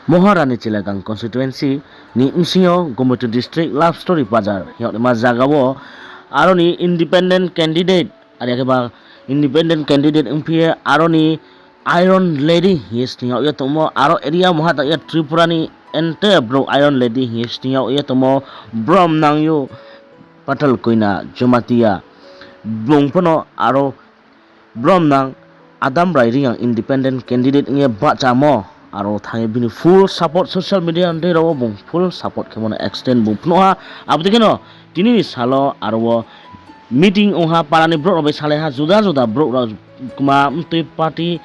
Maharani Chilagang constituency ni Msio Gomutu district love story bazar hiot ma jagao aroni independent candidate ari ba independent candidate umpie aroni iron lady histinga ya tomo aro area mohata ya tripurani ente bro iron lady histinga ya tomo brom nangyo patal koina jumatia bongpono aro brom nang adam rai yang independent candidate nge bachamo aro thangi bini full support social media ande ro bung full support kemona extend bung pnoha abdikeno tini salo aro meeting oha parani bro robe sale ha juda juda bro ro kuma mtui party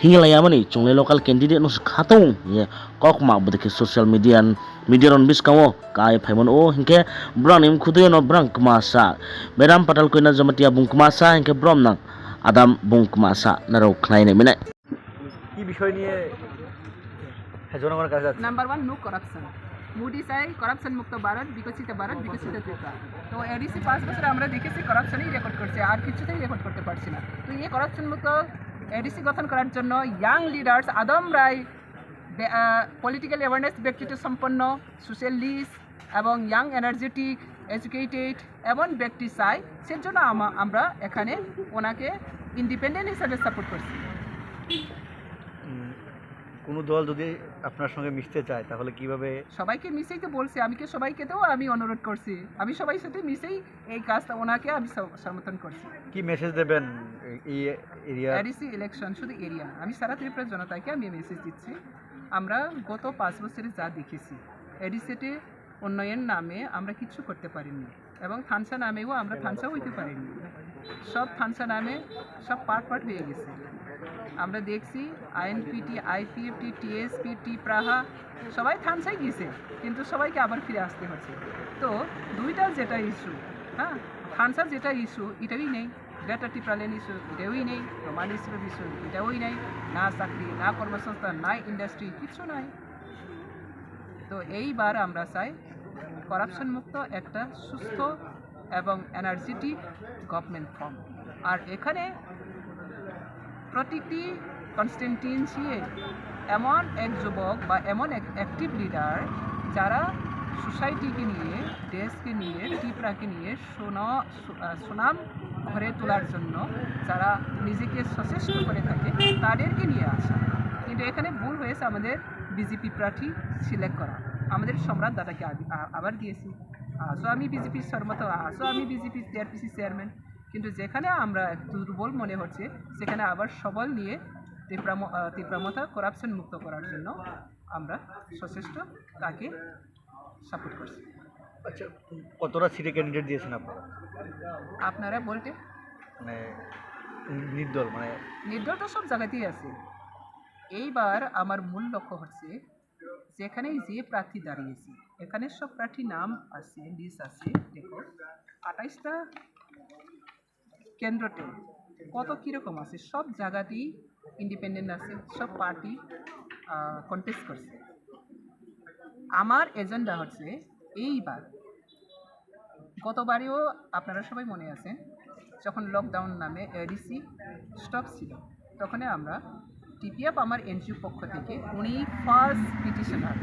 hingilaya mani chungle local candidate no khatung ye kok ma budike social media ron biskawo kai phaimon o hinke branim khude no brang kumasa beram patal koina jamatia bung kumasa hinke brom nang adam bung kumasa naro khnai ne mine কি বিষয় নিয়ে জনগণের কাছে যাচ্ছে? Number 1 no corruption. Modi চাই corruption মুক্ত ভারত, বিকশিত ত্রিপুরা। তো এডিসি 5 বছরে আমরা দেখেছি করাপশনই রেকর্ড করছে, আর কিছুতেই রেকর্ড করতে পারছি না। তো এই করাপশন মুক্ত এডিসি গঠন করার জন্য ইয়াং লিডার্স আদম রায় পলিটিক্যাল অ্যাওয়ারনেস ব্যক্তিত্ব সম্পন্ন সোশ্যালিস্ট এবং ইয়াং এনার্জেটিক এডুকেটেড এমন ব্যক্তি চাই, সেজন্য আমরা এখানে ওনাকে ইন্ডিপেন্ডেন্ট হিসাবে সাপোর্ট করছি। কোনো দল যদি আপনার সঙ্গে মিশতে চায় তাহলে কিভাবে? সবাইকে মিশেই তো বলছি, সবাইকে তো আমি অনুরোধ করছি, আমি সবাই সাথে মিশেই এই কাজটা ওনাকে আমি সমর্থন করছি। কি মেসেজ দেবেন এই এরিয়া এডিসি ইলেকশন শুধু এরিয়া, আমি সারা ত্রিপুরার জনতাকে আমি মেসেজ দিচ্ছি, আমরা গত 5 বছরে যা দেখেছি এডিসিতে উন্নয়ন নামে আমরা কিছু করতে পারিনি, এবং থানসা নামেও আমরা থানসাও হইতে পারিনি। সব থানসা নামে সব পার্ট হয়ে গেছে। আমরা দেখছি আইএনপিটি, আইপিএফটি, টিএসপি, টিপ্রাহা সবাই থানসাই গেছে, কিন্তু সবাইকে আবার ফিরে আসতে হচ্ছে। তো দুইটার যেটা ইস্যু, হ্যাঁ, থানসার যেটা ইস্যু এটাই নেই, গ্রেটার টিপ্রালেন ইস্যু এটাই নেই, রোমান ইস্যুর ইস্যু এটাও নেই, না চাকরি, না কর্মসংস্থান, না ইন্ডাস্ট্রি, কিছু নাই। তো এইবার আমরা চাই করাপশন মুক্ত একটা সুস্থ এবং এনার্জেটিক গভর্নমেন্ট ফর্ম। আর এখানে প্রতিটি কনস্টিটিউয়েন্সিয়ে এমন এক যুবক বা এমন এক অ্যাক্টিভ লিডার যারা সোসাইটিকে নিয়ে, দেশকে নিয়ে, ত্রিপুরাকে নিয়ে সুনাম ঘরে তোলার জন্য যারা নিজেকে সচেষ্ট করে থাকে তাদেরকে নিয়ে আসা। কিন্তু এখানে ভুল হয়েছে আমাদের বিজেপি প্রার্থী সিলেক্ট করা। আমাদের সম্রাট দাদাকে আবার দিয়েছি, আসো আমি বিজেপির সর্মত, আসো আমি বিজেপির টিআরপিসি চেয়ারম্যান। কিন্তু যেখানে আমরা দুর্বল মনে হচ্ছে সেখানে আবার সবল নিয়ে তীব্রমতা করাপশন মুক্ত করার জন্য আমরা সচেষ্ট তাকে সাপোর্ট করছি। আচ্ছা, কতটা সিটে ক্যান্ডিডেট দিয়েছেন আপনারা বলতে মানে নির্দল? নির্দল তো সব জায়গাতেই আছে। এইবার আমার মূল লক্ষ্য হচ্ছে যেখানে যে প্রার্থী দাঁড়িয়েছে এখানে সব প্রার্থী নাম আছে, লিস্ট আছে। দেখো 28টা কেন্দ্রতে কত কীরকম আছে, সব জায়গাতেই ইন্ডিপেন্ডেন্ট আছে, সব পার্টি কন্টেস্ট করছে। আমার এজেন্ডা হচ্ছে এইবার, গতবারেও আপনারা সবাই মনে আছেন যখন লকডাউন নামে এডিসি স্টপ ছিল, তখন আমরা টিপিএফ আমার এনজিও পক্ষ থেকে উনি ফার্স্ট পিটিশনার,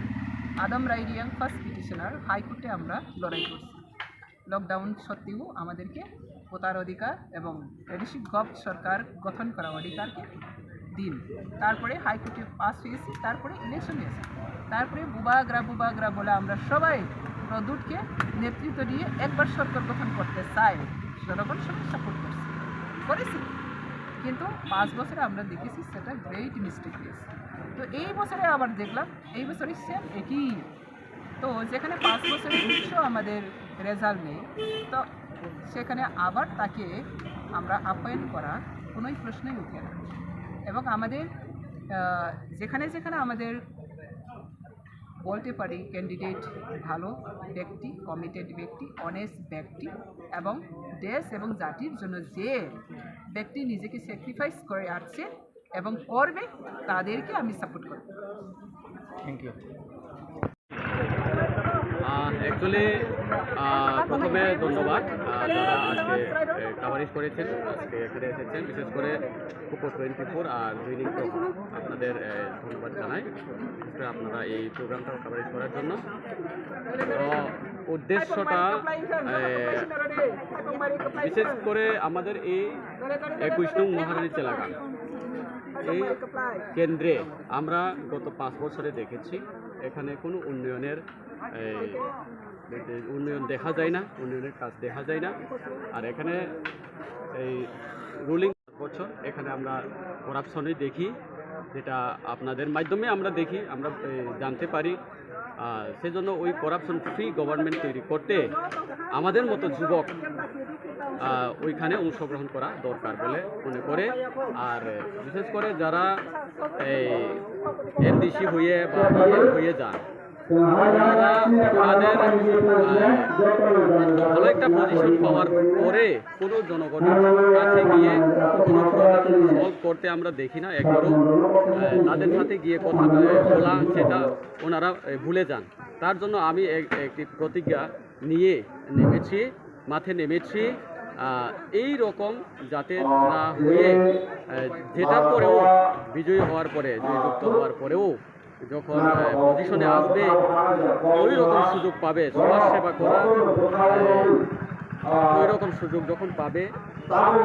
আদম রাইডিয়াং ফার্স্ট পিটিশনার, হাইকোর্টে আমরা লড়াই করছি। লকডাউন সত্ত্বেও আমাদেরকে ভোটার অধিকার এবং এডিসি সরকার গঠন করা অধিকারকে দিন। তারপরে হাইকোর্টে পাস হয়েছি, তারপরে ইলেকশন হয়েছে, তারপরে বুবাগ্রা বলে আমরা সবাই প্রদূতকে নেতৃত্ব দিয়ে একবার সরকার গঠন করতে চাই, জনগণ সবাই সাপোর্ট করেছি। কিন্তু 5 বছরে আমরা দেখেছি সেটা গ্রেট মিস্টেক হয়েছে। তো এই বছরে আবার দেখলাম এই বছরই সেম একই। তো যেখানে 5 বছরে উচ্চ আমাদের রেজাল্ট নেই, তো সেখানে আবার তাকে আমরা আপ্যায়ন করা কোনোই প্রশ্নই উঠে না। এবং আমাদের যেখানে আমাদের বলতে পারি ক্যান্ডিডেট ভালো ব্যক্তি, কমিটেড ব্যক্তি, অনেস্ট ব্যক্তি এবং দেশ এবং জাতির জন্য যে ব্যক্তি নিজেকে স্যাক্রিফাইস করে আসছে এবং করবে তাদেরকে আমি সাপোর্ট করব। Thank you. অ্যাকচুয়ালি প্রথমে ধন্যবাদ যারা আজকে কাভারেজ করেছেন, আজকে এখানে এসেছেন, বিশেষ করে কুপো 24 আর জুইনিং প্রো আপনাদের ধন্যবাদ জানাই, বিশেষ করে আপনারা এই প্রোগ্রামটা কাভারেজ করার জন্য। তো উদ্দেশ্যটা বিশেষ করে আমাদের এই 21 নং মহারানী এলাকা এই কেন্দ্রে আমরা গত 5 বছরে দেখেছি এখানে কোনো উন্নয়ন দেখা যায় না, উন্নয়নের কাজ দেখা যায় না। আর এখানে এই রুলিং বছর এখানে আমরা করাপশনই দেখি, যেটা আপনাদের মাধ্যমে আমরা দেখি, আমরা জানতে পারি। সেজন্য ওই করাপশন ফ্রি গভর্নমেন্ট তৈরি করতে আমাদের মতো যুবক ওইখানে অংশগ্রহণ করা দরকার বলে মনে করে। আর বিশেষ করে যারা এনডিসি হয়ে বা হয়ে যান, তাদের ভালো একটা পজিশন পাওয়ার পরে কোনো জনগণের কাছে গিয়ে কোনো প্রবলেম সলভ করতে আমরা দেখি না একবারও। তাদের সাথে গিয়ে কথা বলা সেটা ওনারা ভুলে যান। তার জন্য আমি একটি প্রতিজ্ঞা নিয়ে মাঠে নেমেছি এই রকম যাতে না হয়ে, যেটার পরেও বিজয়ী হওয়ার পরে, জয়যুক্ত হওয়ার পরেও যখন পজিশনে আসবে ওই রকম সুযোগ পাবে সমাজ সেবা করার, ওই রকম সুযোগ যখন পাবে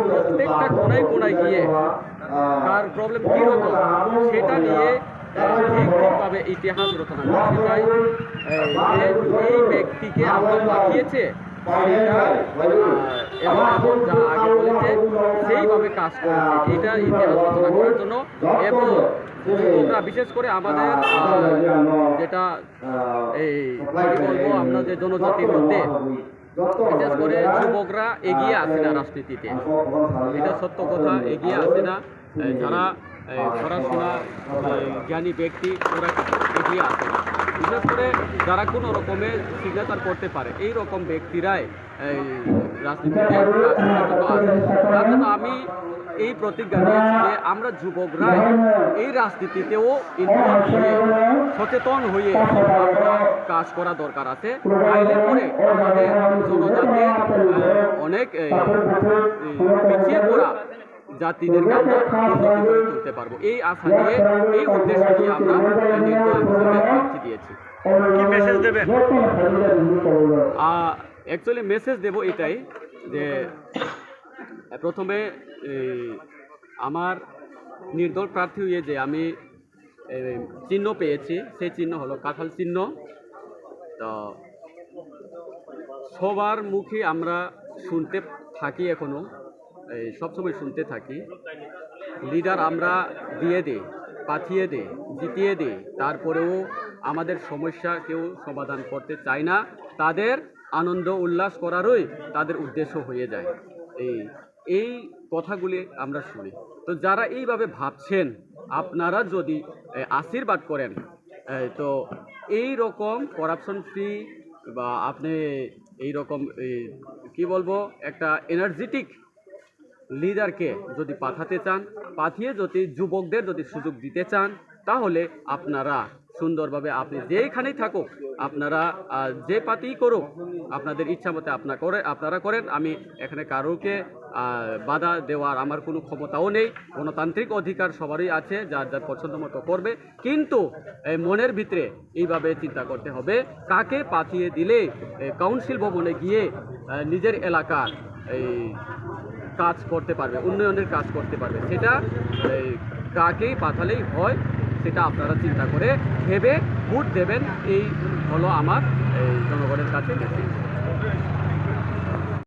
প্রত্যেকটা কোনায় গিয়ে কার প্রবলেম কীরকম সেটা নিয়ে ঠিকভাবে ইতিহাস রচনা করতে চাই। এই ব্যক্তিকে আমরা পাঠিয়েছে এবং যা আগে বলেছে সেইভাবে কাজ করেছে, এটা ইতিহাস রচনা করার জন্য। এবং যুবকরা বিশেষ করে আমাদের যেটা এই বলবো আমরা যে জনজাতির মধ্যে বিশেষ করে যুবকরা এগিয়ে আসে না রাজনীতিতে, এটা সত্য কথা, এগিয়ে আসে না। যারা পড়াশোনা জ্ঞানী ব্যক্তি ওরা এগিয়ে আসে না, বিশেষ করে যারা কোনো রকমের সিগনেচার করতে পারে এই রকম ব্যক্তিরাই রাজনীতিতে আসে। তার জন্য আমি এই প্রতিজ্ঞা নিয়েছি যে আমরা যুবকরাই এই রাজনীতিতেও ইনভলভ হয়ে সচেতন হয়ে আমরা কাজ করা দরকার আছে। আইলে পরে আমাদের জনজাতির অনেক পিছিয়ে পড়া জাতিদেরকে আমরা উন্নতি করে তুলতে পারবো, এই আশা নিয়ে, এই উদ্দেশ্য নিয়ে আমরা নির্দল হিসেবে প্রার্থী দিয়েছি। কি মেসেজ দেবেন? অ্যাকচুয়ালি মেসেজ দেব এটাই যে প্রথমে আমার নির্দল প্রার্থী হয়ে যে আমি চিহ্ন পেয়েছি, সেই চিহ্ন হলো কাঁঠাল চিহ্ন। তো সবার মুখে আমরা শুনতে থাকি, এখনও সবসময় শুনতে থাকি লিডার আমরা দিয়ে দিই, পাঠিয়ে দিই, জিতিয়ে দিই, তারপরেও আমাদের সমস্যা কেউ সমাধান করতে চায় না, তাদের আনন্দ উল্লাস করারই তাদের উদ্দেশ্য হয়ে যায়। এই কথাগুলি আমরা শুনি। তো যারা এইভাবে ভাবছেন আপনারা যদি আশীর্বাদ করেন, তো এই রকম করাপশন ফ্রি বা আপনি এই রকম কি বলবো একটা এনার্জেটিক লিডারকে যদি পাঠাতে চান, পাঠিয়ে যদি যুবকদের যদি সুযোগ দিতে চান, তাহলে আপনারা সুন্দরভাবে আপনি যেইখানেই থাকুক, আপনারা যে পার্টিই করুক, আপনাদের ইচ্ছা মতে আপনারা করেন। আমি এখানে কারোকে বাধা দেওয়ার আমার কোনো ক্ষমতাও নেই। গণতান্ত্রিক অধিকার সবারই আছে, যার যার পছন্দ মতো করবে। কিন্তু মনের ভিতরে এইভাবে চিন্তা করতে হবে কাকে পাঠিয়ে দিলে কাউন্সিল ভবনে গিয়ে নিজের এলাকার কাজ করতে পারবে, উন্নয়নের কাজ করতে পারবে, সেটা কাকেই পাঠালেই হয়, সেটা আপনারা চিন্তা করে ভেবে ভোট দেবেন। এই হলো আমার জনগণের কাছে মেসেজ।